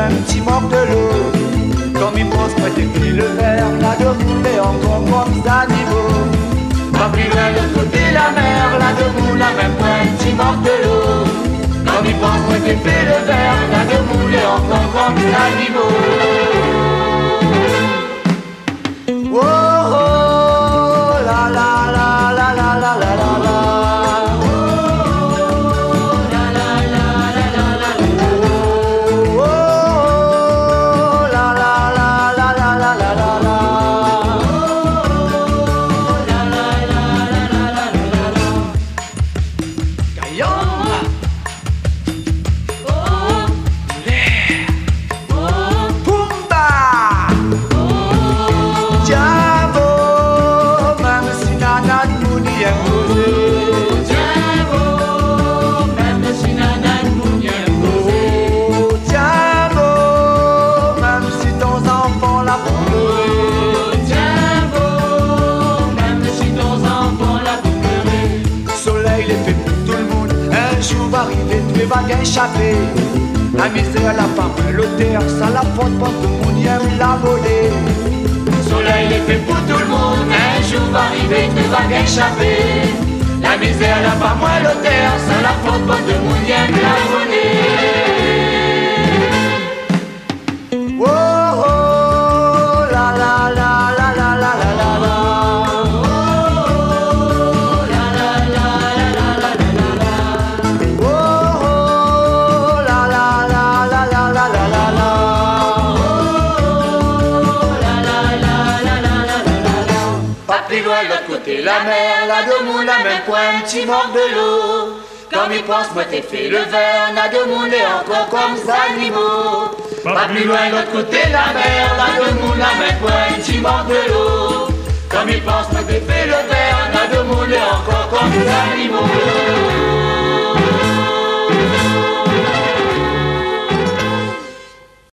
un petit manque de l'eau. Comme il pense, moi t'es pris le verre, là de mouler encore comme des animaux. Pas plus loin de l'autre côté la mer, là de moule à même point, un petit manque de l'eau. Comme il pense, moi t'es fait le verre, là de mouler encore comme des animaux. Oh, oh, la la la la la la la la la. Vague échappée, la misère, la faim, l'auteur, ça la faute pas tout le monde aime la voler. Le soleil est fait pour tout le monde, un jour va arriver, des vagues échappées. La misère, la faim, l'auteur, ça la faute pas tout le monde aime la voler. Oh oh, la la la la la la la la la. Plus loin de l'autre côté la mer, là de moule à même point, un petit manque de l'eau. Comme il pense, moi t'es fait le verre, là de moule et encore comme des animaux. Pas plus loin de l'autre côté la mer, là de moule à même point, un petit manque de l'eau. Comme il pense, moi t'es fait le verre, là de moule et encore comme des animaux.